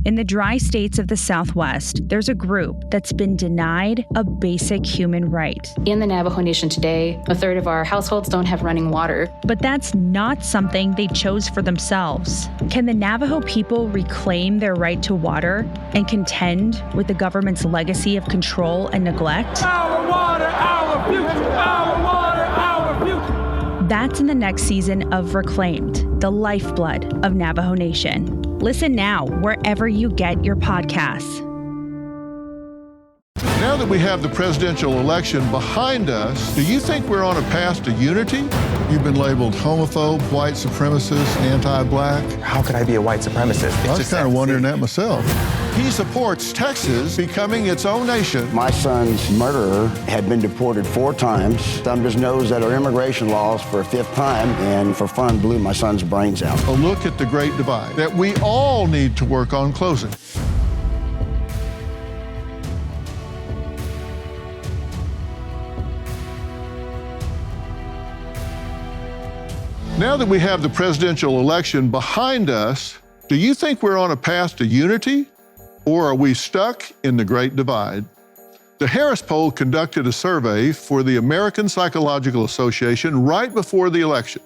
In the dry states of the Southwest, there's a group that's been denied a basic human right. In the Navajo Nation today, a third of our households don't have running water. But that's not something they chose for themselves. Can the Navajo people reclaim their right to water and contend with the government's legacy of control and neglect? Our water, our future, our water, our future. That's in the next season of Reclaimed, the lifeblood of Navajo Nation. Listen now wherever you get your podcasts. Now that we have the presidential election behind us, do you think we're on a path to unity? You've been labeled homophobe, white supremacist, anti-black. How could I be a white supremacist? I was kind of wondering that myself. He supports Texas becoming its own nation. My son's murderer had been deported 4 times, thumbed his nose at our immigration laws for a 5th time, and for fun blew my son's brains out. A look at the great divide that we all need to work on closing. Now that we have the presidential election behind us, do you think we're on a path to unity, or are we stuck in the Great Divide? The Harris poll conducted a survey for the American Psychological Association right before the election.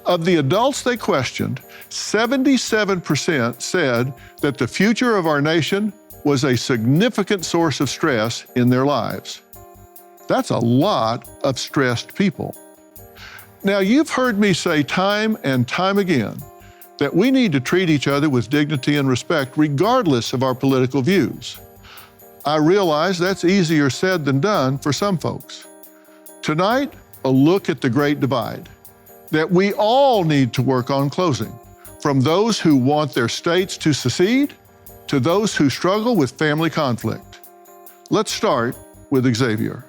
Of the adults they questioned, 77% said that the future of our nation was a significant source of stress in their lives. That's a lot of stressed people. Now, you've heard me say time and time again that we need to treat each other with dignity and respect regardless of our political views. I realize that's easier said than done for some folks. Tonight, a look at the Great Divide that we all need to work on closing, from those who want their states to secede to those who struggle with family conflict. Let's start with Xavier.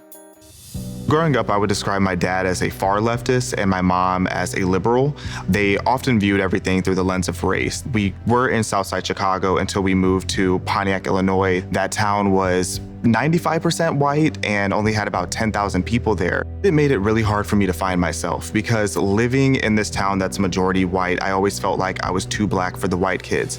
Growing up, I would describe my dad as a far leftist and my mom as a liberal. They often viewed everything through the lens of race. We were in Southside Chicago until we moved to Pontiac, Illinois. That town was 95% white and only had about 10,000 people there. It made it really hard for me to find myself because living in this town that's majority white, I always felt like I was too black for the white kids.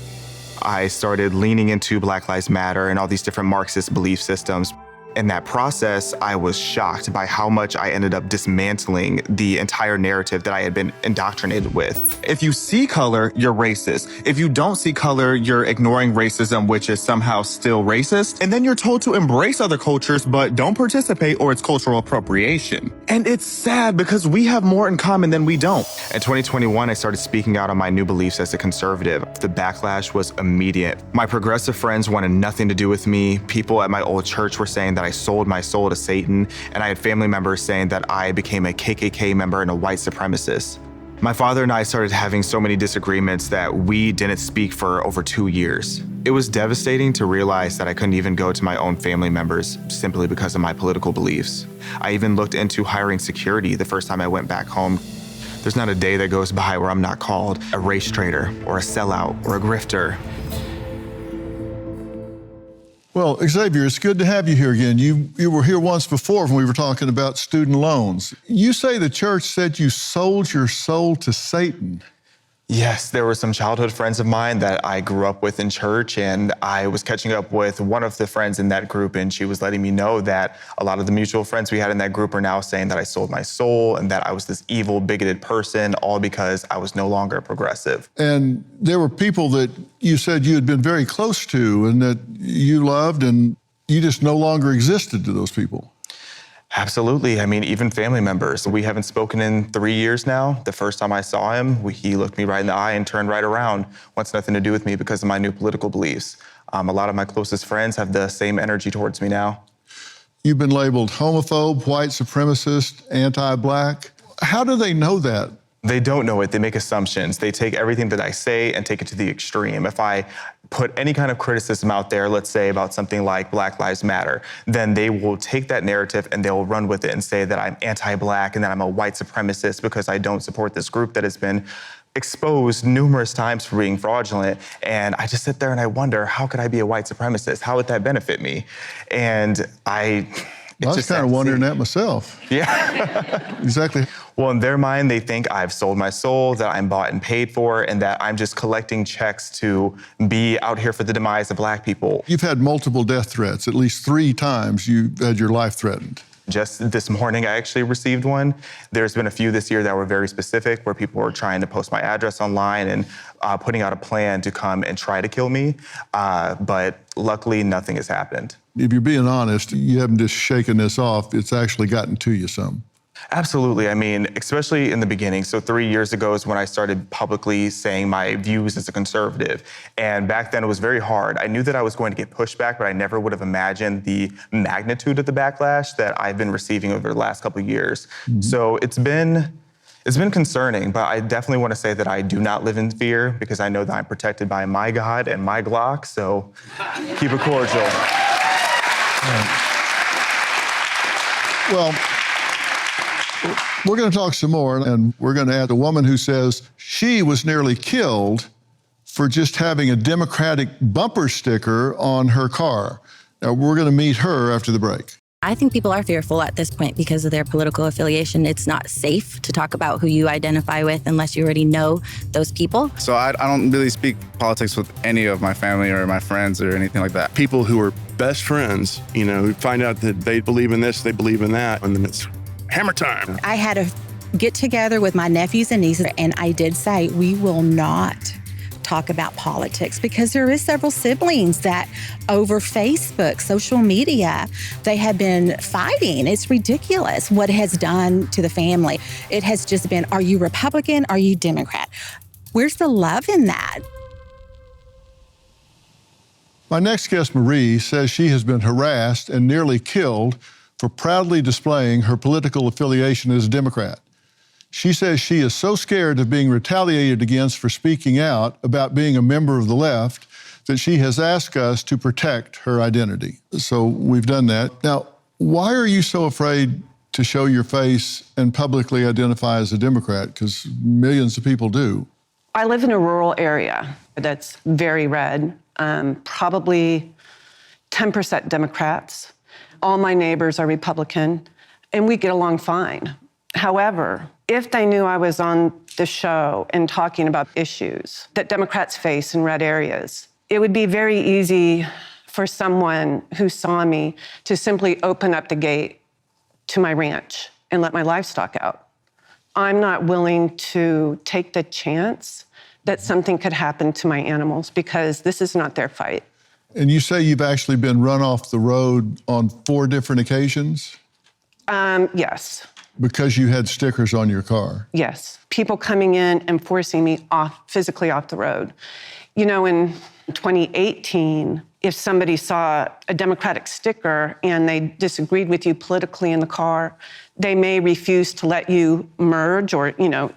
I started leaning into Black Lives Matter and all these different Marxist belief systems. In that process, I was shocked by how much I ended up dismantling the entire narrative that I had been indoctrinated with. If you see color, you're racist. If you don't see color, you're ignoring racism, which is somehow still racist. And then you're told to embrace other cultures, but don't participate or it's cultural appropriation. And it's sad because we have more in common than we don't. In 2021, I started speaking out on my new beliefs as a conservative. The backlash was immediate. My progressive friends wanted nothing to do with me. People at my old church were saying that I sold my soul to Satan, and I had family members saying that I became a KKK member and a white supremacist. My father and I started having so many disagreements that we didn't speak for over 2 years. It was devastating to realize that I couldn't even go to my own family members simply because of my political beliefs. I even looked into hiring security the first time I went back home. There's not a day that goes by where I'm not called a race traitor or a sellout or a grifter. Well, Xavier, it's good to have you here again. You were here once before when we were talking about student loans. You say the church said you sold your soul to Satan. Yes, there were some childhood friends of mine that I grew up with in church, and I was catching up with one of the friends in that group, and she was letting me know that a lot of the mutual friends we had in that group are now saying that I sold my soul and that I was this evil, bigoted person, all because I was no longer progressive. And there were people that you said you had been very close to and that you loved, and you just no longer existed to those people. Absolutely. I mean, even family members. We haven't spoken in 3 years now. The first time I saw him, he looked me right in the eye and turned right around. Wants nothing to do with me because of my new political beliefs. A lot of my closest friends have the same energy towards me now. You've been labeled homophobe, white supremacist, anti-black. How do they know that? They don't know it. They make assumptions. They take everything that I say and take it to the extreme. If I put any kind of criticism out there, let's say about something like Black Lives Matter, then they will take that narrative and they'll run with it and say that I'm anti-black and that I'm a white supremacist because I don't support this group that has been exposed numerous times for being fraudulent. And I just sit there and I wonder, how could I be a white supremacist? How would that benefit me? And I was kind of wondering that myself. Yeah. Exactly. Well, in their mind, they think I've sold my soul, that I'm bought and paid for, and that I'm just collecting checks to be out here for the demise of Black people. You've had multiple death threats. At least 3 times you had your life threatened. Just this morning, I actually received one. There's been a few this year that were very specific, where people were trying to post my address online and putting out a plan to come and try to kill me. But luckily, nothing has happened. If you're being honest, you haven't just shaken this off. It's actually gotten to you some. Absolutely. I mean, especially in the beginning. So 3 years ago is when I started publicly saying my views as a conservative. And back then it was very hard. I knew that I was going to get pushback, but I never would have imagined the magnitude of the backlash that I've been receiving over the last couple of years. Mm-hmm. So it's been concerning, but I definitely want to say that I do not live in fear because I know that I'm protected by my God and my Glock. So keep it cordial. Well, we're going to talk some more, and we're going to add a woman who says she was nearly killed for just having a Democratic bumper sticker on her car. Now, we're going to meet her after the break. I think people are fearful at this point because of their political affiliation. It's not safe to talk about who you identify with unless you already know those people. So I don't really speak politics with any of my family or my friends or anything like that. People who are best friends, who find out that they believe in this, they believe in that, and then it's hammer time. I had a get together with my nephews and nieces, and I did say, we will not talk about politics because there is several siblings that over Facebook, social media, they have been fighting. It's ridiculous what it has done to the family. It has just been, are you Republican? Are you Democrat? Where's the love in that? My next guest, Marie, says she has been harassed and nearly killed for proudly displaying her political affiliation as a Democrat. She says she is so scared of being retaliated against for speaking out about being a member of the left that she has asked us to protect her identity. So we've done that. Now, why are you so afraid to show your face and publicly identify as a Democrat? Because millions of people do. I live in a rural area that's very red, probably 10% Democrats. All my neighbors are Republican, and we get along fine. However, if they knew I was on the show and talking about issues that Democrats face in red areas, it would be very easy for someone who saw me to simply open up the gate to my ranch and let my livestock out. I'm not willing to take the chance that something could happen to my animals because this is not their fight. And you say you've actually been run off the road on 4 different occasions? Yes. Because you had stickers on your car? Yes. People coming in and forcing me physically off the road. In 2018, if somebody saw a Democratic sticker and they disagreed with you politically in the car, they may refuse to let you merge or,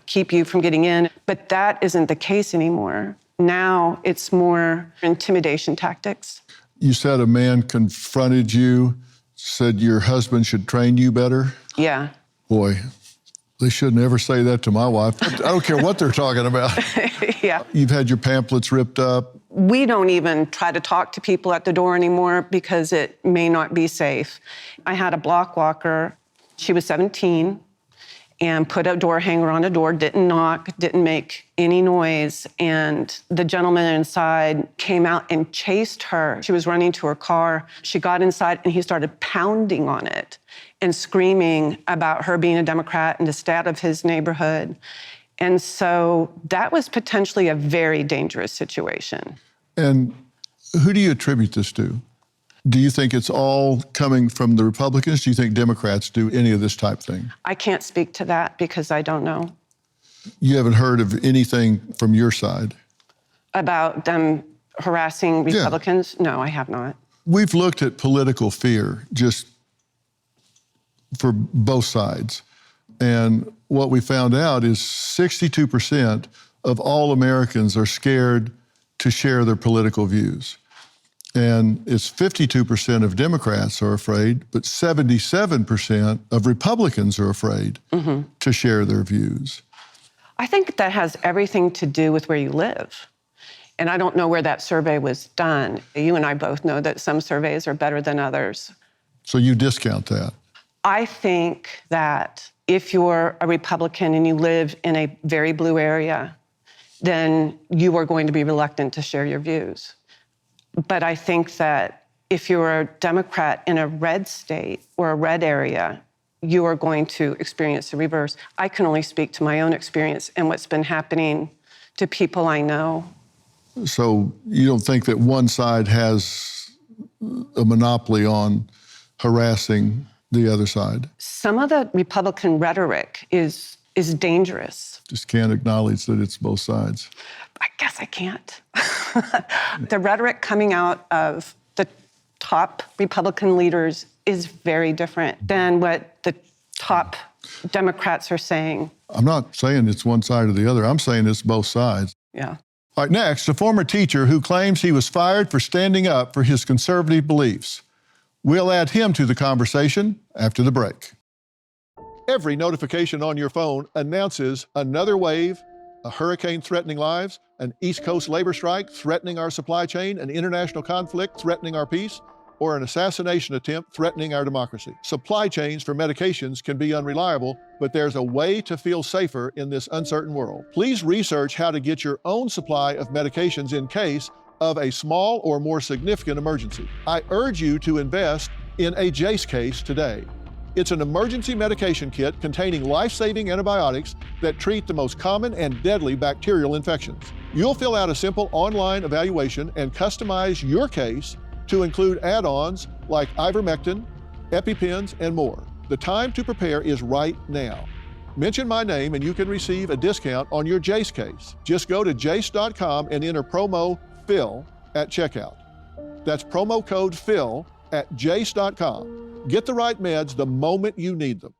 keep you from getting in. But that isn't the case anymore. Now it's more intimidation tactics. You said a man confronted you, said your husband should train you better? Yeah. Boy, they shouldn't ever say that to my wife. I don't care what they're talking about. Yeah. You've had your pamphlets ripped up. We don't even try to talk to people at the door anymore because it may not be safe. I had a block walker. She was 17 and put a door hanger on a door, didn't knock, didn't make any noise. And the gentleman inside came out and chased her. She was running to her car. She got inside and he started pounding on it and screaming about her being a Democrat and to stay out of his neighborhood. And so that was potentially a very dangerous situation. And who do you attribute this to? Do you think it's all coming from the Republicans? Do you think Democrats do any of this type thing? I can't speak to that because I don't know. You haven't heard of anything from your side? About them harassing Republicans? Yeah. No, I have not. We've looked at political fear just for both sides. And what we found out is 62% of all Americans are scared to share their political views. And it's 52% of Democrats are afraid, but 77% of Republicans are afraid to share their views. I think that has everything to do with where you live. And I don't know where that survey was done. You and I both know that some surveys are better than others. So you discount that? I think that if you're a Republican and you live in a very blue area, then you are going to be reluctant to share your views. But I think that if you're a Democrat in a red state or a red area, you are going to experience the reverse. I can only speak to my own experience and what's been happening to people I know. So you don't think that one side has a monopoly on harassing the other side? Some of the Republican rhetoric is dangerous. Just can't acknowledge that it's both sides. I guess I can't. The rhetoric coming out of the top Republican leaders is very different than what the top Democrats are saying. I'm not saying it's one side or the other. I'm saying it's both sides. Yeah. All right, next, a former teacher who claims he was fired for standing up for his conservative beliefs. We'll add him to the conversation after the break. Every notification on your phone announces another wave, a hurricane threatening lives, an East Coast labor strike threatening our supply chain, an international conflict threatening our peace, or an assassination attempt threatening our democracy. Supply chains for medications can be unreliable, but there's a way to feel safer in this uncertain world. Please research how to get your own supply of medications in case of a small or more significant emergency. I urge you to invest in a Jace case today. It's an emergency medication kit containing life-saving antibiotics that treat the most common and deadly bacterial infections. You'll fill out a simple online evaluation and customize your case to include add-ons like ivermectin, EpiPens, and more. The time to prepare is right now. Mention my name and you can receive a discount on your Jace case. Just go to jace.com and enter promo PHIL at checkout. That's promo code PHIL at jace.com. Get the right meds the moment you need them.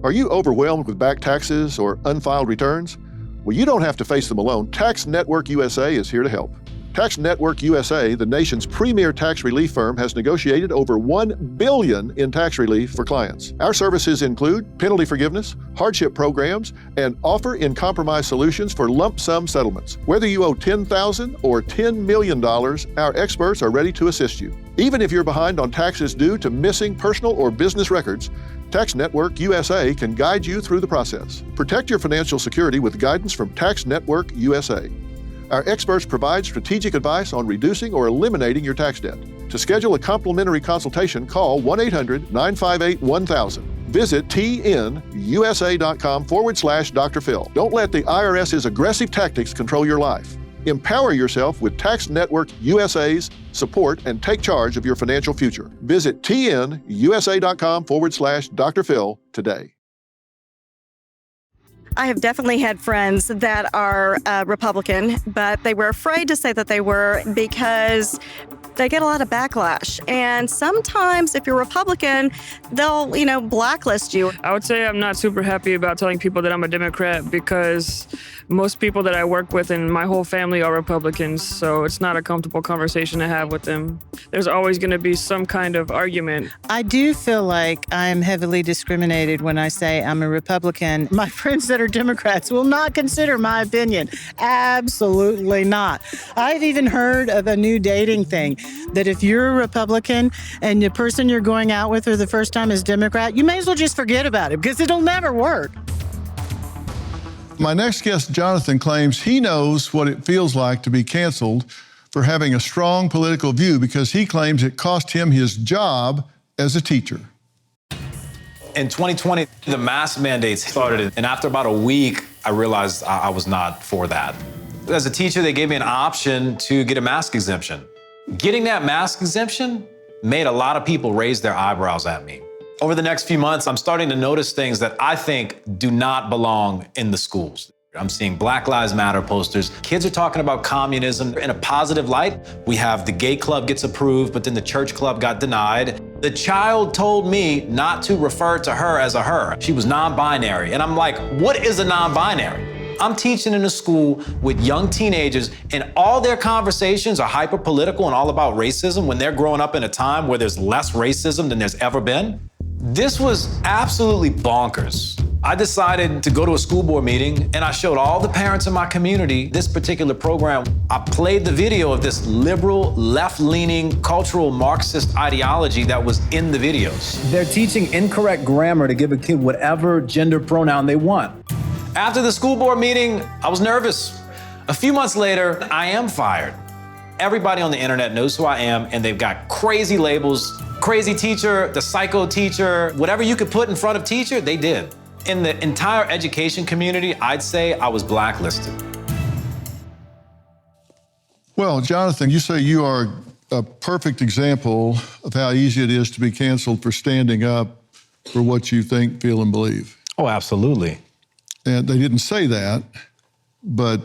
Are you overwhelmed with back taxes or unfiled returns? Well, you don't have to face them alone. Tax Network USA is here to help. Tax Network USA, the nation's premier tax relief firm, has negotiated over $1 billion in tax relief for clients. Our services include penalty forgiveness, hardship programs, and offer in compromise solutions for lump sum settlements. Whether you owe $10,000 or $10 million, our experts are ready to assist you. Even if you're behind on taxes due to missing personal or business records, Tax Network USA can guide you through the process. Protect your financial security with guidance from Tax Network USA. Our experts provide strategic advice on reducing or eliminating your tax debt. To schedule a complimentary consultation, call 1-800-958-1000. Visit tnusa.com/Dr. Phil. Don't let the IRS's aggressive tactics control your life. Empower yourself with Tax Network USA's support and take charge of your financial future. Visit tnusa.com/Dr. Phil today. I have definitely had friends that are Republican, but they were afraid to say that they were because they get a lot of backlash. And sometimes if you're Republican, they'll, blacklist you. I would say I'm not super happy about telling people that I'm a Democrat because most people that I work with and my whole family are Republicans, so it's not a comfortable conversation to have with them. There's always going to be some kind of argument. I do feel like I'm heavily discriminated when I say I'm a Republican. My friends that are Democrats will not consider my opinion. Absolutely not. I've even heard of a new dating thing that if you're a Republican and the person you're going out with for the first time is Democrat, you may as well just forget about it because it'll never work. My next guest, Jonathan, claims he knows what it feels like to be canceled for having a strong political view because he claims it cost him his job as a teacher. In 2020, the mask mandates started, and after about a week, I realized I was not for that. As a teacher, they gave me an option to get a mask exemption. Getting that mask exemption made a lot of people raise their eyebrows at me. Over the next few months, I'm starting to notice things that I think do not belong in the schools. I'm seeing Black Lives Matter posters. Kids are talking about communism in a positive light. We have the gay club gets approved, but then the church club got denied. The child told me not to refer to her as a her. She was non-binary. And I'm like, what is a non-binary? I'm teaching in a school with young teenagers, and all their conversations are hyper-political and all about racism when they're growing up in a time where there's less racism than there's ever been. This was absolutely bonkers. I decided to go to a school board meeting and I showed all the parents in my community this particular program. I played the video of this liberal, left-leaning, cultural Marxist ideology that was in the videos. They're teaching incorrect grammar to give a kid whatever gender pronoun they want. After the school board meeting, I was nervous. A few months later, I am fired. Everybody on the internet knows who I am and they've got crazy labels. Crazy teacher, the psycho teacher, whatever you could put in front of teacher, they did. In the entire education community, I'd say I was blacklisted. Well, Jonathan, you say you are a perfect example of how easy it is to be canceled for standing up for what you think, feel, and believe. Oh, absolutely. And they didn't say that, but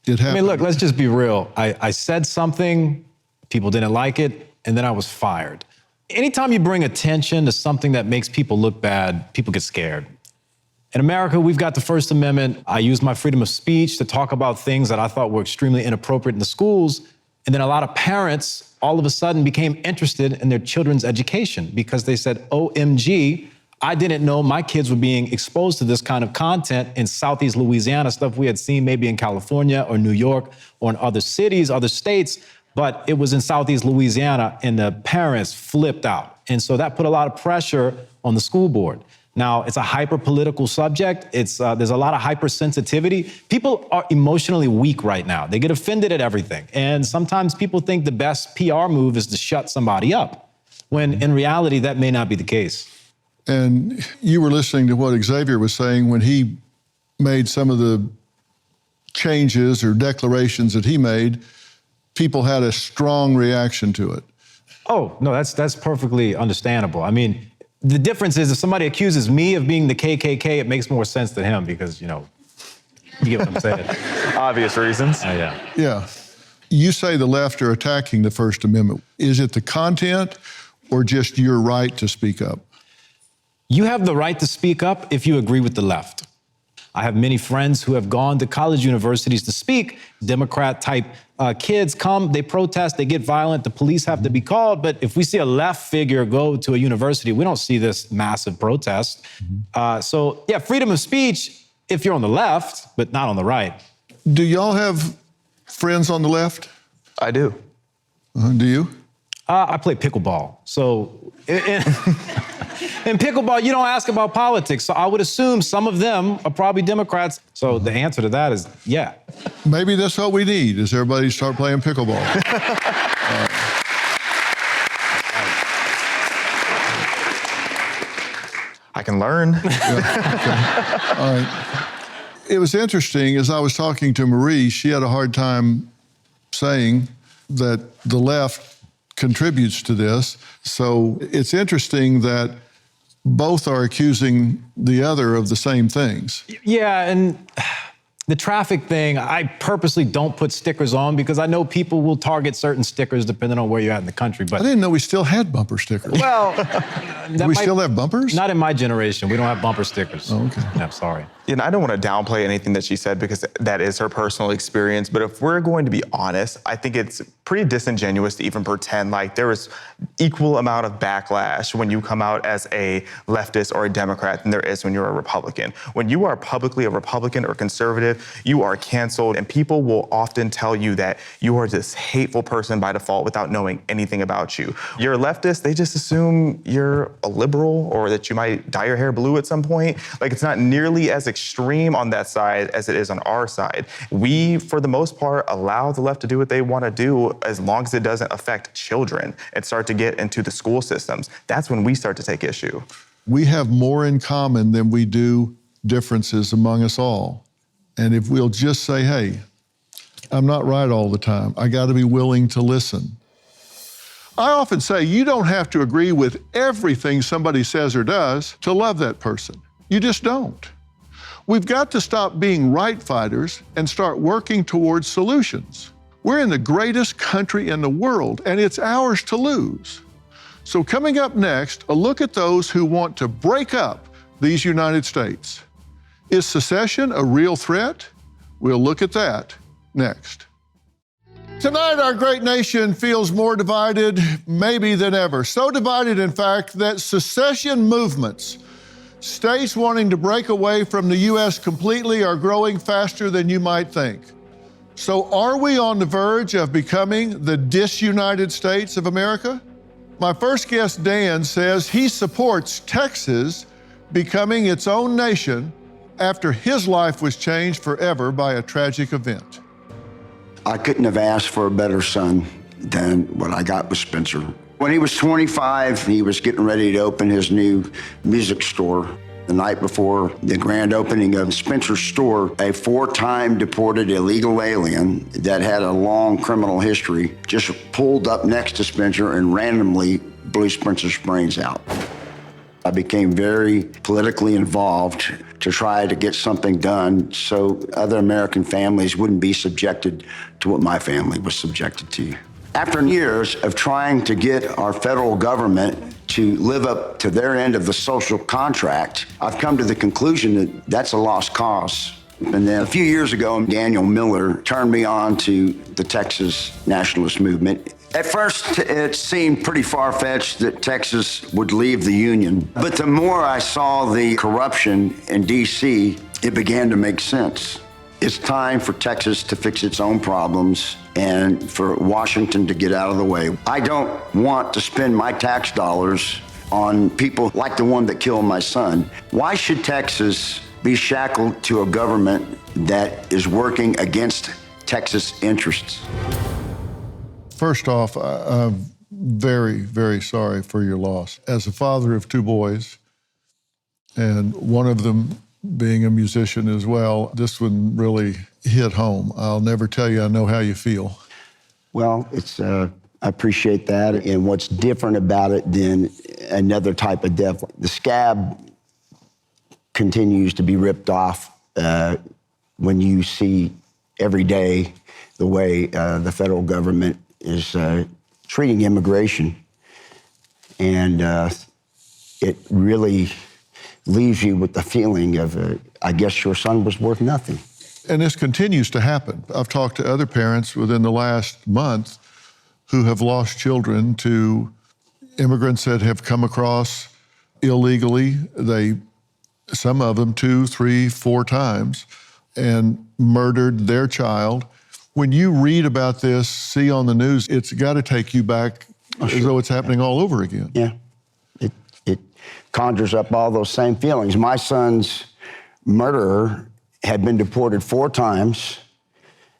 it happened. I mean, look, let's just be real. I said something, people didn't like it, and then I was fired. Anytime you bring attention to something that makes people look bad, people get scared. In America, we've got the First Amendment. I used my freedom of speech to talk about things that I thought were extremely inappropriate in the schools. And then a lot of parents all of a sudden became interested in their children's education because they said, OMG, I didn't know my kids were being exposed to this kind of content in Southeast Louisiana, stuff we had seen maybe in California or New York or in other cities, other states, but it was in Southeast Louisiana and the parents flipped out. And so that put a lot of pressure on the school board. Now, it's a hyper-political subject. There's a lot of hypersensitivity. People are emotionally weak right now. They get offended at everything. And sometimes people think the best PR move is to shut somebody up, when in reality, that may not be the case. And you were listening to what Xavier was saying when he made some of the changes or declarations that he made. People had a strong reaction to it. Oh, no, that's perfectly understandable. I mean, the difference is if somebody accuses me of being the KKK, it makes more sense to him because, you get what I'm saying. Obvious reasons. Yeah. Yeah. You say the left are attacking the First Amendment. Is it the content or just your right to speak up? You have the right to speak up if you agree with the left. I have many friends who have gone to college universities to speak. Democrat-type kids come, they protest, they get violent, the police have to be called. But if we see a left figure go to a university, we don't see this massive protest. So, yeah, freedom of speech if you're on the left, but not on the right. Do y'all have friends on the left? I do. Do you? I play pickleball. So in pickleball, you don't ask about politics. So I would assume some of them are probably Democrats. So the answer to that is yeah. Maybe that's what we need, is everybody start playing pickleball. I can learn. Yeah, okay. All right. It was interesting, as I was talking to Marie, she had a hard time saying that the left contributes to this. So it's interesting that both are accusing the other of the same things. Yeah, and the traffic thing, I purposely don't put stickers on because I know people will target certain stickers depending on where you're at in the country. But I didn't know we still had bumper stickers. Well, do we still have bumpers? Not in my generation. We don't have bumper stickers. Oh, okay. Yeah, I'm sorry. And I don't want to downplay anything that she said because that is her personal experience. But if we're going to be honest, I think it's pretty disingenuous to even pretend like there is equal amount of backlash when you come out as a leftist or a Democrat than there is when you're a Republican. When you are publicly a Republican or conservative, you are canceled. And people will often tell you that you are this hateful person by default without knowing anything about you. You're a leftist, they just assume you're a liberal or that you might dye your hair blue at some point. Like, it's not nearly as extreme on that side as it is on our side. We, for the most part, allow the left to do what they want to do as long as it doesn't affect children and start to get into the school systems. That's when we start to take issue. We have more in common than we do differences among us all. And if we'll just say, hey, I'm not right all the time. I got to be willing to listen. I often say you don't have to agree with everything somebody says or does to love that person. You just don't. We've got to stop being right fighters and start working towards solutions. We're in the greatest country in the world, and it's ours to lose. So coming up next, a look at those who want to break up these United States. Is secession a real threat? We'll look at that next. Tonight, our great nation feels more divided maybe than ever. So divided, in fact, that secession movements States wanting to break away from the U.S. completely are growing faster than you might think. So are we on the verge of becoming the disunited states of America? My first guest, Dan, says he supports Texas becoming its own nation after his life was changed forever by a tragic event. I couldn't have asked for a better son than what I got with Spencer. When he was 25, he was getting ready to open his new music store. The night before the grand opening of Spencer's store, a 4-time deported illegal alien that had a long criminal history just pulled up next to Spencer and randomly blew Spencer's brains out. I became very politically involved to try to get something done so other American families wouldn't be subjected to what my family was subjected to. After years of trying to get our federal government to live up to their end of the social contract, I've come to the conclusion that that's a lost cause. And then a few years ago, Daniel Miller turned me on to the Texas nationalist movement. At first, it seemed pretty far-fetched that Texas would leave the Union. But the more I saw the corruption in D.C., it began to make sense. It's time for Texas to fix its own problems and for Washington to get out of the way. I don't want to spend my tax dollars on people like the one that killed my son. Why should Texas be shackled to a government that is working against Texas interests? First off, I'm very, very sorry for your loss. As a father of 2 boys, and one of them being a musician as well, this one really hit home. I'll never tell you I know how you feel. Well, I appreciate that. And what's different about it than another type of death, the scab continues to be ripped off when you see every day the way the federal government is treating immigration. And it really leaves you with the feeling of, I guess your son was worth nothing. And this continues to happen. I've talked to other parents within the last month who have lost children to immigrants that have come across illegally. Some of them 2, 3, 4 times, and murdered their child. When you read about this, see on the news, it's got to take you back as though it's happening all over again. Yeah, it conjures up all those same feelings. My son's murderer had been deported 4 times.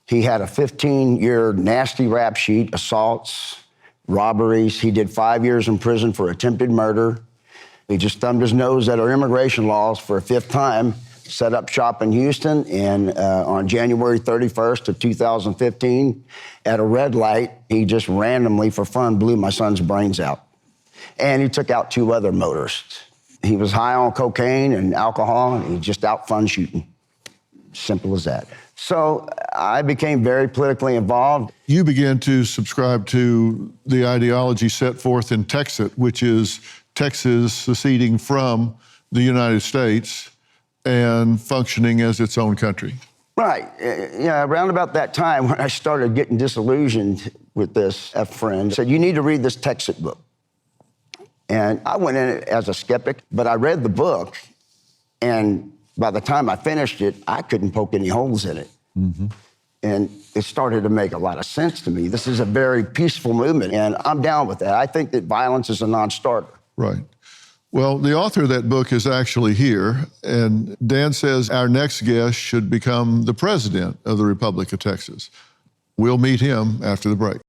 He had a 15-year nasty rap sheet, assaults, robberies. He did 5 years in prison for attempted murder. He just thumbed his nose at our immigration laws for a 5th time, set up shop in Houston, and on January 31st of 2015, at a red light, he just randomly, for fun, blew my son's brains out. And he took out 2 other motorists. He was high on cocaine and alcohol, and he just out fun shooting. Simple as that. So I became very politically involved. You began to subscribe to the ideology set forth in Texit, which is Texas seceding from the United States and functioning as its own country. Right. Yeah, around about that time when I started getting disillusioned with this, a friend said, you need to read this Texit book. And I went in it as a skeptic, but I read the book, and by the time I finished it, I couldn't poke any holes in it. Mm-hmm. And it started to make a lot of sense to me. This is a very peaceful movement, and I'm down with that. I think that violence is a non-starter. Right. Well, the author of that book is actually here, and Dan says our next guest should become the president of the Republic of Texas. We'll meet him after the break.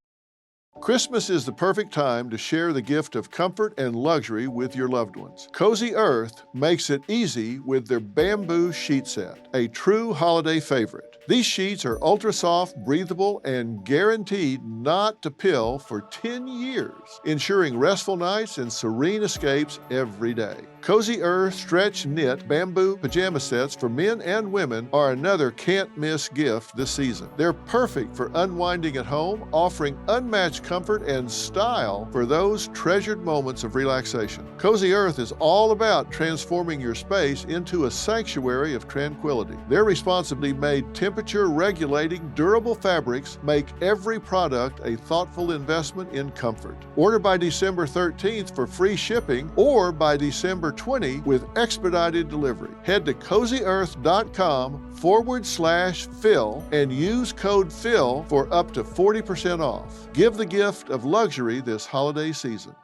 Christmas is the perfect time to share the gift of comfort and luxury with your loved ones. Cozy Earth makes it easy with their bamboo sheet set, a true holiday favorite. These sheets are ultra soft, breathable, and guaranteed not to pill for 10 years, ensuring restful nights and serene escapes every day. Cozy Earth stretch knit bamboo pajama sets for men and women are another can't-miss gift this season. They're perfect for unwinding at home, offering unmatched comfort and style for those treasured moments of relaxation. Cozy Earth is all about transforming your space into a sanctuary of tranquility. They're responsibly made temperature temperature-regulating, durable fabrics make every product a thoughtful investment in comfort. Order by December 13th for free shipping or by December 20 with expedited delivery. Head to CozyEarth.com/Phil and use code PHIL for up to 40% off. Give the gift of luxury this holiday season.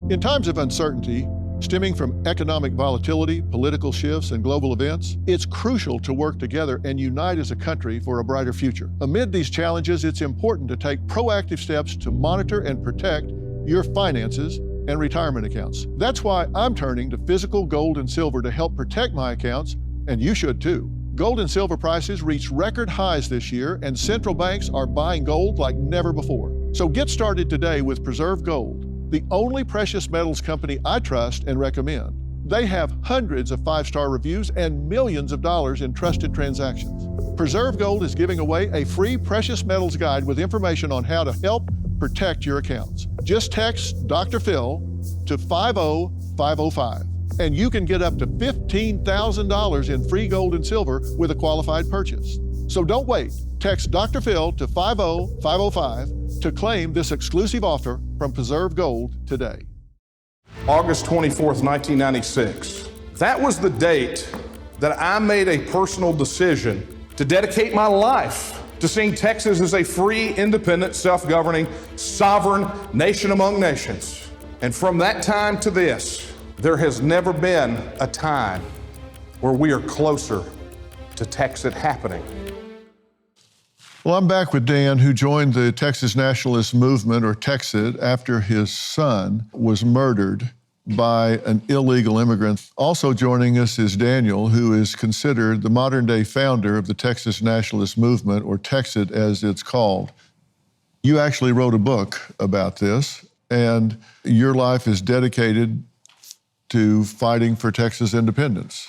In times of uncertainty, stemming from economic volatility, political shifts, and global events, it's crucial to work together and unite as a country for a brighter future. Amid these challenges, it's important to take proactive steps to monitor and protect your finances and retirement accounts. That's why I'm turning to physical gold and silver to help protect my accounts, and you should too. Gold and silver prices reached record highs this year, and central banks are buying gold like never before. So get started today with Preserve Gold, the only precious metals company I trust and recommend. They have hundreds of five-star reviews and millions of dollars in trusted transactions. Preserve Gold is giving away a free precious metals guide with information on how to help protect your accounts. Just text Dr. Phil to 50505, and you can get up to $15,000 in free gold and silver with a qualified purchase. So don't wait. Text Dr. Phil to 50505 to claim this exclusive offer from Preserve Gold today. August 24th, 1996. That was the date that I made a personal decision to dedicate my life to seeing Texas as a free, independent, self-governing, sovereign nation among nations. And from that time to this, there has never been a time where we are closer to Texit happening. Well, I'm back with Dan, who joined the Texas Nationalist Movement, or Texit, after his son was murdered by an illegal immigrant. Also joining us is Daniel, who is considered the modern-day founder of the Texas Nationalist Movement, or Texit as it's called. You actually wrote a book about this, and your life is dedicated to fighting for Texas independence.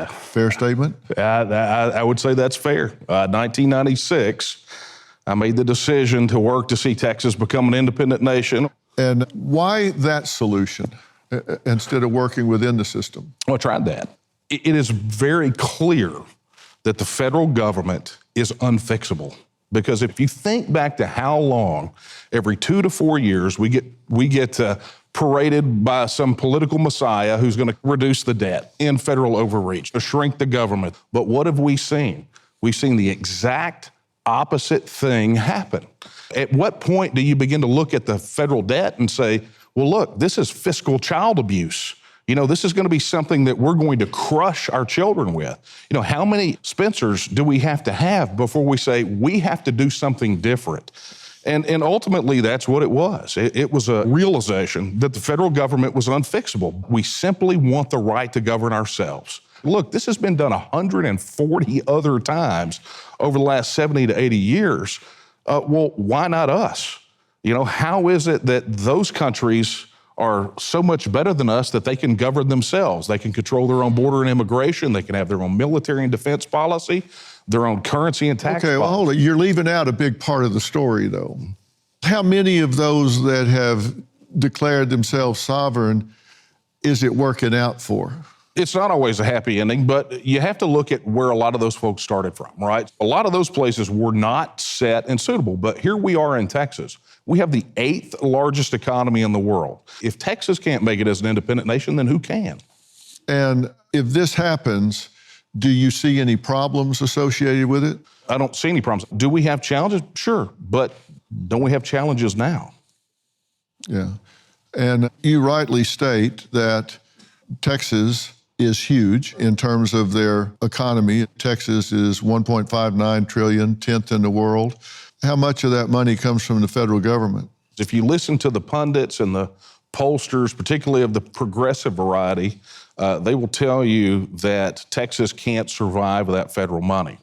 Fair statement? I would say that's fair. 1996, I made the decision to work to see Texas become an independent nation. And why that solution instead of working within the system? Well, I tried that. It is very clear that the federal government is unfixable. Because if you think back to how long, every 2 to 4 years, we get paraded by some political messiah who's going to reduce the debt, end federal overreach, to shrink the government. But what have we seen? We've seen the exact opposite thing happen. At what point do you begin to look at the federal debt and say, well, look, this is fiscal child abuse. You know, this is going to be something that we're going to crush our children with. You know, how many Spencers do we have to have before we say we have to do something different? And ultimately, that's what it was. It was a realization that the federal government was unfixable. We simply want the right to govern ourselves. Look, this has been done 140 other times over the last 70 to 80 years. Well, why not us? You know, how is it that those countries are so much better than us that they can govern themselves? They can control their own border and immigration. They can have their own military and defense policy, their own currency and tax policy. Well, hold it. You're leaving out a big part of the story, though. How many of those that have declared themselves sovereign is it working out for? It's not always a happy ending, but you have to look at where a lot of those folks started from, right? A lot of those places were not set and suitable, but here we are in Texas. We have the 8th largest economy in the world. If Texas can't make it as an independent nation, then who can? And if this happens, do you see any problems associated with it? I don't see any problems. Do we have challenges? Sure, but don't we have challenges now? Yeah, and you rightly state that Texas is huge in terms of their economy. Texas is $1.59 trillion, 10th in the world. How much of that money comes from the federal government? If you listen to the pundits and the pollsters, particularly of the progressive variety, they will tell you that Texas can't survive without federal money.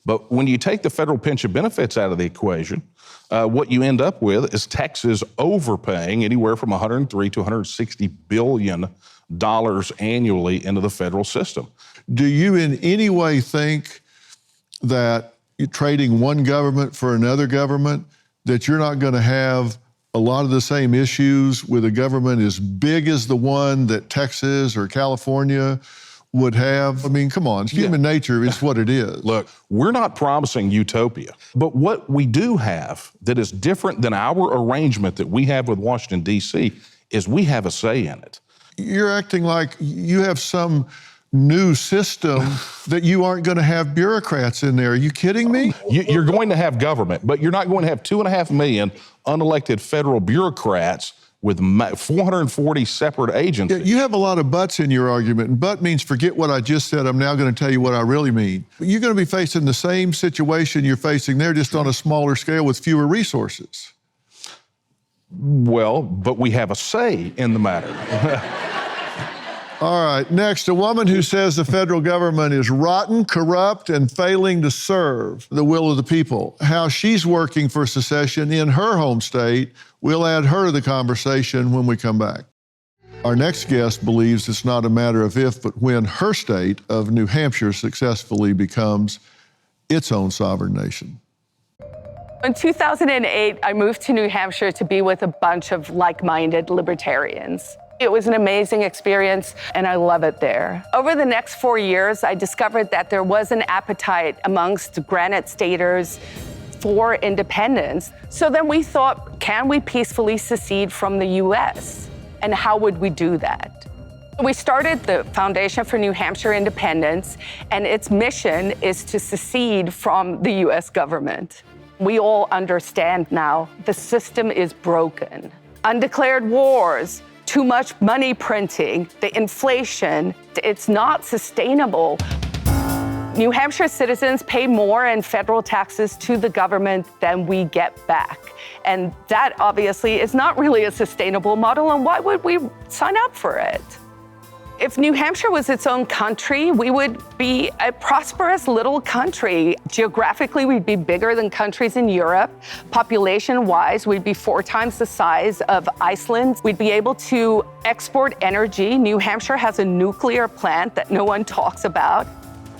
But when you take the federal pension benefits out of the equation, what you end up with is Texas overpaying anywhere from $103 to $160 billion annually into the federal system. Do you in any way think that you're trading one government for another government, that you're not going to have a lot of the same issues with a government as big as the one that Texas or California would have. I mean, come on, human nature is what it is. Look, we're not promising utopia, but what we do have that is different than our arrangement that we have with Washington, D.C., is we have a say in it. You're acting like you have some new system that you aren't going to have bureaucrats in there. Are you kidding me? You're going to have government, but you're not going to have 2.5 million unelected federal bureaucrats with 440 separate agencies. Yeah, you have a lot of buts in your argument, and but means forget what I just said. I'm now going to tell you what I really mean. You're going to be facing the same situation you're facing there, just on a smaller scale with fewer resources. Well, but we have a say in the matter. All right, next, a woman who says the federal government is rotten, corrupt, and failing to serve the will of the people. How she's working for secession in her home state. We'll add her to the conversation when we come back. Our next guest believes it's not a matter of if, but when her state of New Hampshire successfully becomes its own sovereign nation. In 2008, I moved to New Hampshire to be with a bunch of like-minded libertarians. It was an amazing experience, and I love it there. Over the next 4 years, I discovered that there was an appetite amongst Granite Staters for independence. So then we thought, can we peacefully secede from the U.S.? And how would we do that? We started the Foundation for New Hampshire Independence, and its mission is to secede from the U.S. government. We all understand now the system is broken. Undeclared wars, too much money printing, the inflation, it's not sustainable. New Hampshire citizens pay more in federal taxes to the government than we get back. And that obviously is not really a sustainable model, and why would we sign up for it? If New Hampshire was its own country, we would be a prosperous little country. Geographically, we'd be bigger than countries in Europe. Population-wise, we'd be 4 times the size of Iceland. We'd be able to export energy. New Hampshire has a nuclear plant that no one talks about.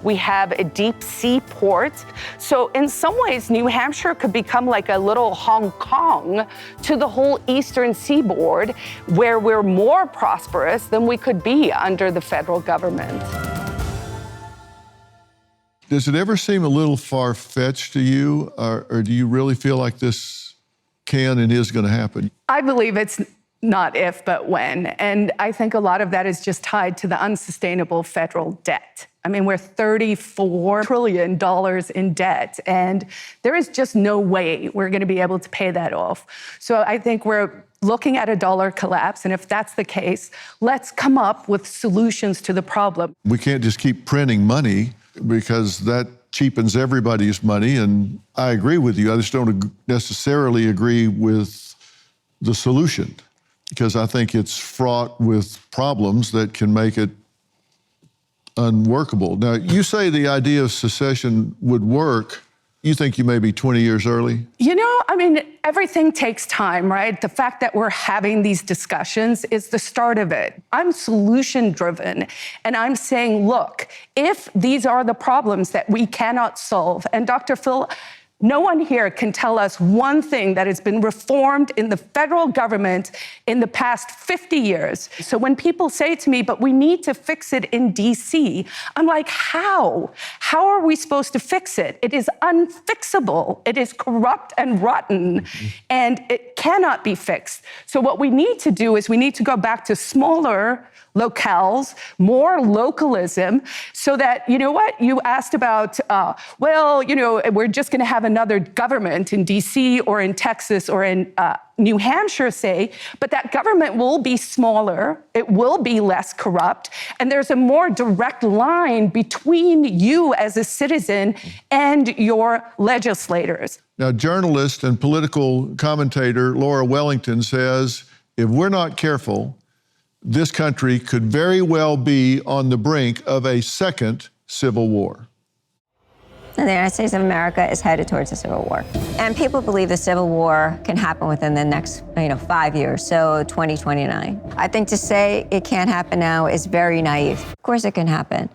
We have a deep sea port. So in some ways, New Hampshire could become like a little Hong Kong to the whole eastern seaboard, where we're more prosperous than we could be under the federal government. Does it ever seem a little far-fetched to you, or do you really feel like this can and is going to happen? I believe it's not if, but when. And I think a lot of that is just tied to the unsustainable federal debt. I mean, we're $34 trillion in debt, and there is just no way we're going to be able to pay that off. So I think we're looking at a dollar collapse, and if that's the case, let's come up with solutions to the problem. We can't just keep printing money, because that cheapens everybody's money, and I agree with you. I just don't necessarily agree with the solution, because I think it's fraught with problems that can make it unworkable. Now, you say the idea of secession would work. You think you may be 20 years early? You know, I mean, everything takes time, right? The fact that we're having these discussions is the start of it. I'm solution-driven, and I'm saying, look, if these are the problems that we cannot solve, and Dr. Phil, no one here can tell us one thing that has been reformed in the federal government in the past 50 years. So when people say to me, but we need to fix it in DC, I'm like, how? How are we supposed to fix it? It is unfixable. It is corrupt and rotten, and it cannot be fixed. So what we need to do is we need to go back to smaller locales, more localism, so that, you know what, you asked about, well, you know, we're just going to have another government in DC or in Texas or in New Hampshire, say, but that government will be smaller, it will be less corrupt, and there's a more direct line between you as a citizen and your legislators. Now, journalist and political commentator Laura Wellington says, if we're not careful, this country could very well be on the brink of a second civil war. The United States of America is headed towards a civil war. And people believe the civil war can happen within the next, 5 years, so 2029. I think to say it can't happen now is very naive. Of course it can happen.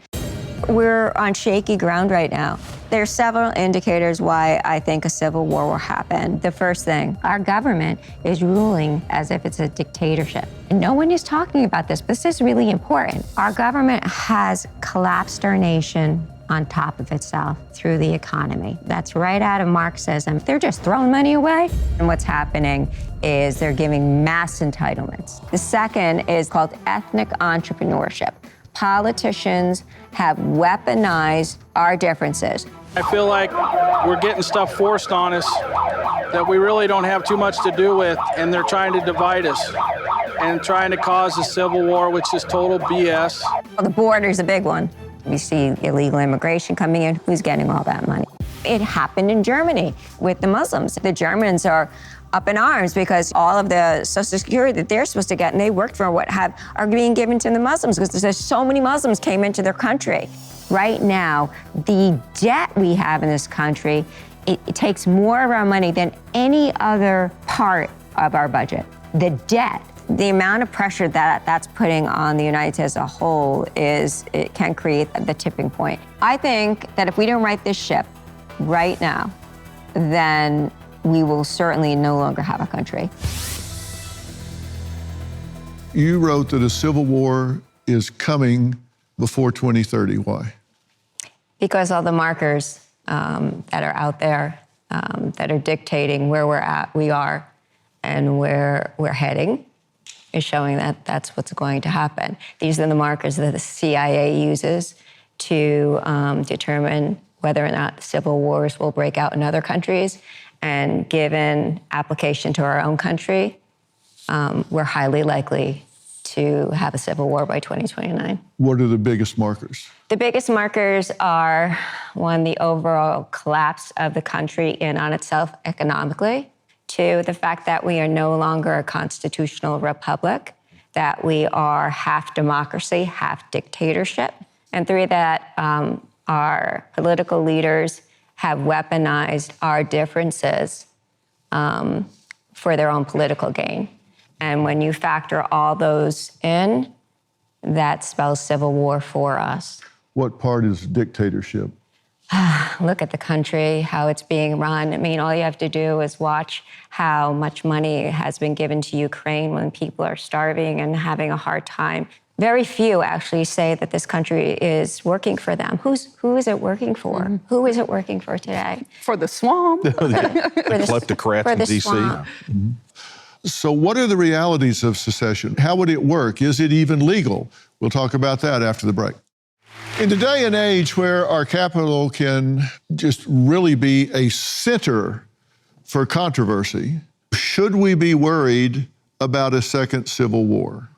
We're on shaky ground right now. There's several indicators why I think a civil war will happen. The first thing, our government is ruling as if it's a dictatorship. No one is talking about this, but this is really important. Our government has collapsed our nation on top of itself through the economy. That's right out of Marxism. They're just throwing money away. And what's happening is they're giving mass entitlements. The second is called ethnic entrepreneurship. Politicians have weaponized our differences. I feel like we're getting stuff forced on us that we really don't have too much to do with, and they're trying to divide us and trying to cause a civil war, which is total BS. Well, the border's a big one. We see illegal immigration coming in. Who's getting all that money? It happened in Germany with the Muslims. The Germans are up in arms because all of the Social Security that they're supposed to get and they worked for are being given to the Muslims because there's so many Muslims came into their country. Right now, the debt we have in this country, it takes more of our money than any other part of our budget. The debt. The amount of pressure that that's putting on the United States as a whole it can create the tipping point. I think that if we don't right this ship right now, then we will certainly no longer have a country. You wrote that a civil war is coming before 2030. Why? Because all the markers that are out there that are dictating where we are and where we're heading is showing that that's what's going to happen. These are the markers that the CIA uses to determine whether or not civil wars will break out in other countries. And given application to our own country, we're highly likely to have a civil war by 2029. What are the biggest markers? The biggest markers are, one, the overall collapse of the country in on itself economically. Two, the fact that we are no longer a constitutional republic, that we are half democracy, half dictatorship. And three, that our political leaders have weaponized our differences for their own political gain. And when you factor all those in, that spells civil war for us. What part is dictatorship? Look at the country, how it's being run. I mean, all you have to do is watch how much money has been given to Ukraine when people are starving and having a hard time. Very few actually say that this country is working for them. Who is it working for? Mm-hmm. Who is it working for today? For the swamp. The kleptocrats in D.C. Mm-hmm. So what are the realities of secession? How would it work? Is it even legal? We'll talk about that after the break. In the day and age where our capital can just really be a center for controversy, should we be worried about a second civil war?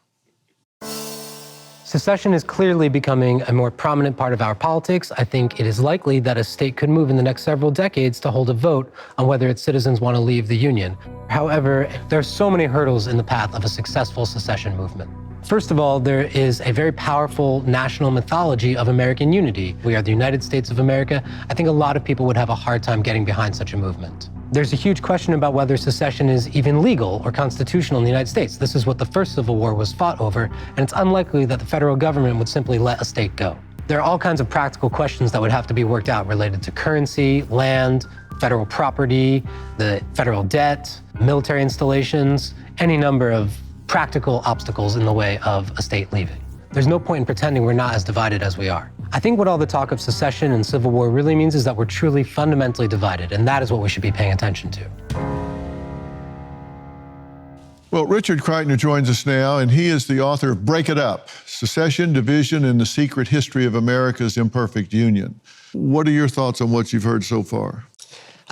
Secession is clearly becoming a more prominent part of our politics. I think it is likely that a state could move in the next several decades to hold a vote on whether its citizens want to leave the Union. However, there are so many hurdles in the path of a successful secession movement. First of all, there is a very powerful national mythology of American unity. We are the United States of America. I think a lot of people would have a hard time getting behind such a movement. There's a huge question about whether secession is even legal or constitutional in the United States. This is what the first Civil War was fought over, and it's unlikely that the federal government would simply let a state go. There are all kinds of practical questions that would have to be worked out related to currency, land, federal property, the federal debt, military installations, any number of practical obstacles in the way of a state leaving. There's no point in pretending we're not as divided as we are. I think what all the talk of secession and civil war really means is that we're truly fundamentally divided, and that is what we should be paying attention to. Well, Richard Kreitner joins us now, and he is the author of Break It Up, Secession, Division, and the Secret History of America's Imperfect Union. What are your thoughts on what you've heard so far?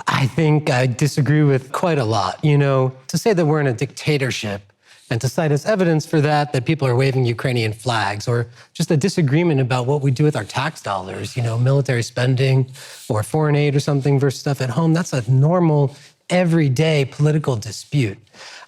I think I disagree with quite a lot. You know, to say that we're in a dictatorship and to cite as evidence for that people are waving Ukrainian flags, or just a disagreement about what we do with our tax dollars, you know, military spending or foreign aid or something versus stuff at home, that's a normal, everyday political dispute.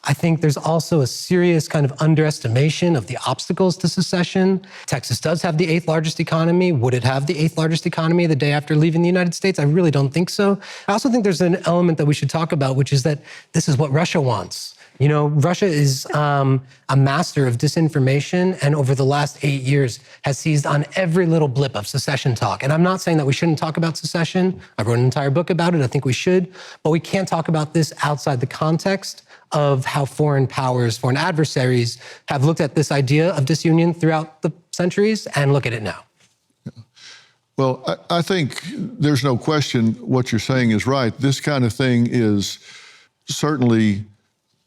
I think there's also a serious kind of underestimation of the obstacles to secession. Texas does have the 8th largest economy. Would it have the 8th largest economy the day after leaving the United States? I really don't think so. I also think there's an element that we should talk about, which is that this is what Russia wants. You know, Russia is a master of disinformation, and over the last 8 years has seized on every little blip of secession talk. And I'm not saying that we shouldn't talk about secession. I wrote an entire book about it. I think we should. But we can't talk about this outside the context of how foreign powers, foreign adversaries have looked at this idea of disunion throughout the centuries, and look at it now. Well, I think there's no question what you're saying is right. This kind of thing is certainly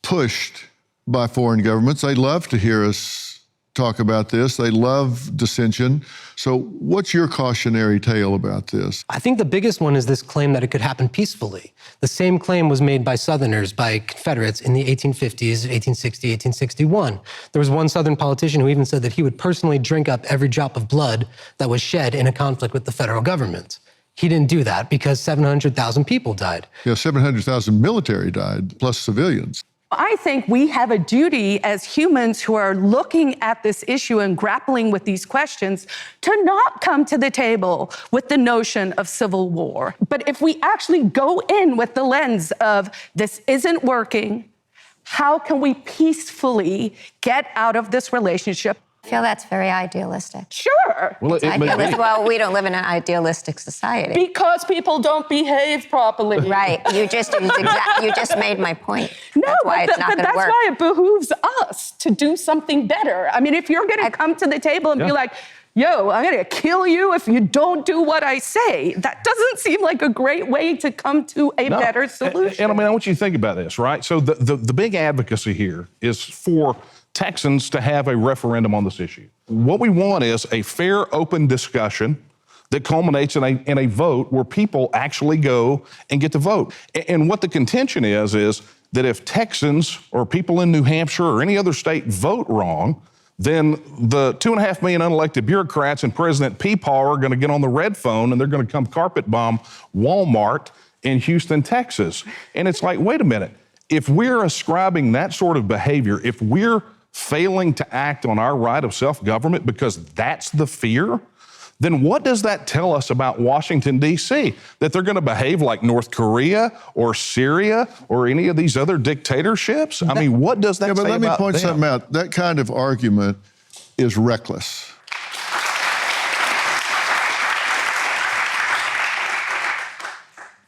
pushed by foreign governments. They love to hear us talk about this. They love dissension. So what's your cautionary tale about this? I think the biggest one is this claim that it could happen peacefully. The same claim was made by Southerners, by Confederates in the 1850s, 1860, 1861. There was one Southern politician who even said that he would personally drink up every drop of blood that was shed in a conflict with the federal government. He didn't do that because 700,000 people died. Yeah, 700,000 military died, plus civilians. I think we have a duty as humans who are looking at this issue and grappling with these questions to not come to the table with the notion of civil war. But if we actually go in with the lens of this isn't working, how can we peacefully get out of this relationship? I feel that's very idealistic. Sure. Well, Well, we don't live in an idealistic society. Because people don't behave properly. Right. You just made my point. No, that's why it's not going to work. That's why it behooves us to do something better. I mean, if you're going to come to the table and be like, yo, I'm going to kill you if you don't do what I say, that doesn't seem like a great way to come to a better solution. And I mean, I want you to think about this, right? So the big advocacy here is for Texans to have a referendum on this issue. What we want is a fair, open discussion that culminates in a vote where people actually go and get to vote. And what the contention is that if Texans or people in New Hampshire or any other state vote wrong, then the 2.5 million unelected bureaucrats and President Peepaw are going to get on the red phone and they're going to come carpet bomb Walmart in Houston, Texas. And it's like, wait a minute. If we're ascribing that sort of behavior, if we're failing to act on our right of self-government because that's the fear, then what does that tell us about Washington, D.C.? That they're going to behave like North Korea or Syria or any of these other dictatorships? I mean, what does that say about them? But let me point something out. That kind of argument is reckless.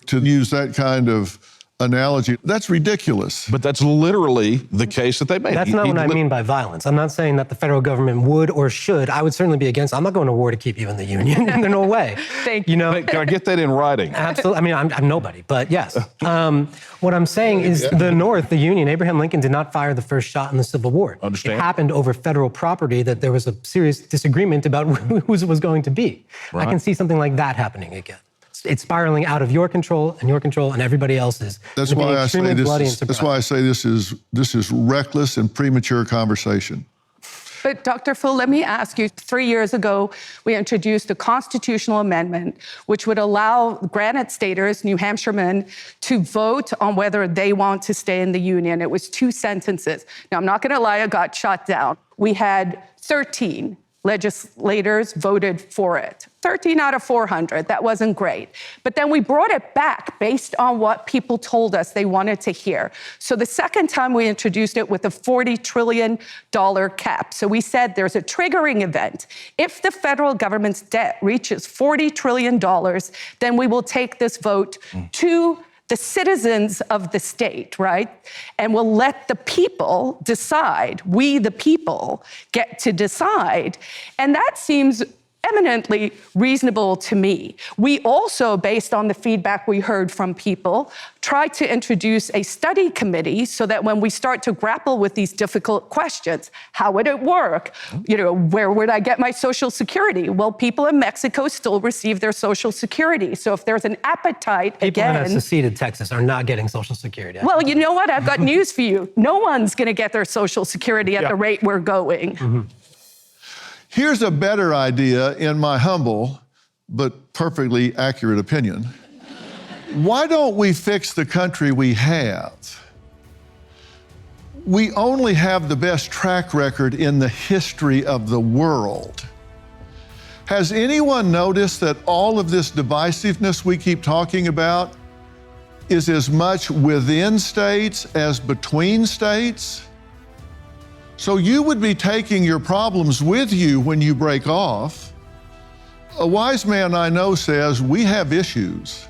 To use that kind of analogy, that's ridiculous. But that's literally the case that they made. That's not what I mean by violence. I'm not saying that the federal government would or should. I would certainly be against. I'm not going to war to keep you in the Union. There's no way. Thank you. You know, can I get that in writing? Absolutely. I mean, I'm nobody, but yes. What I'm saying is the North, the Union, Abraham Lincoln did not fire the first shot in the Civil War. Understand. It happened over federal property that there was a serious disagreement about whose it was going to be. Right. I can see something like that happening again. It's spiraling out of your control and everybody else's. That's why I say this is reckless and premature conversation. But Dr. Phil, let me ask you, 3 years ago, we introduced a constitutional amendment which would allow Granite Staters, New Hampshiremen, to vote on whether they want to stay in the Union. It was 2 sentences. Now, I'm not going to lie, it got shot down. We had 13 legislators voted for it. 13 out of 400, that wasn't great. But then we brought it back based on what people told us they wanted to hear. So the second time we introduced it with a $40 trillion cap. So we said there's a triggering event. If the federal government's debt reaches $40 trillion, then we will take this vote to the citizens of the state, right? And we'll let the people decide. We, the people, get to decide. And that seems eminently reasonable to me. We also, based on the feedback we heard from people, tried to introduce a study committee so that when we start to grapple with these difficult questions, how would it work? You know, where would I get my Social Security? Well, people in Mexico still receive their Social Security. So if there's an appetite, people that have seceded Texas are not getting Social Security. Well, you know what? I've got news for you. No one's going to get their Social Security at the rate we're going. Mm-hmm. Here's a better idea in my humble but perfectly accurate opinion. Why don't we fix the country we have? We only have the best track record in the history of the world. Has anyone noticed that all of this divisiveness we keep talking about is as much within states as between states. So you would be taking your problems with you when you break off. A wise man I know says, we have issues.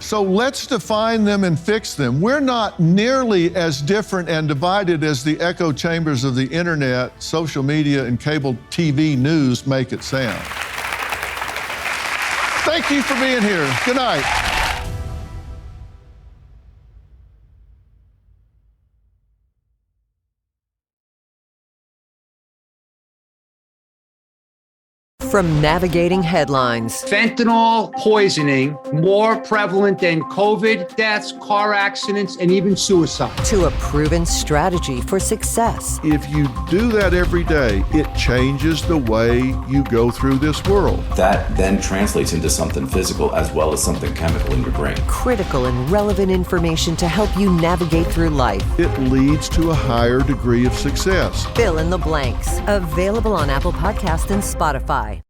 So let's define them and fix them. We're not nearly as different and divided as the echo chambers of the internet, social media, and cable TV news make it sound. Thank you for being here. Good night. From navigating headlines. Fentanyl poisoning more prevalent than COVID deaths, car accidents, and even suicide. To a proven strategy for success. If you do that every day, it changes the way you go through this world. That then translates into something physical as well as something chemical in your brain. Critical and relevant information to help you navigate through life. It leads to a higher degree of success. Fill in the blanks. Available on Apple Podcasts and Spotify.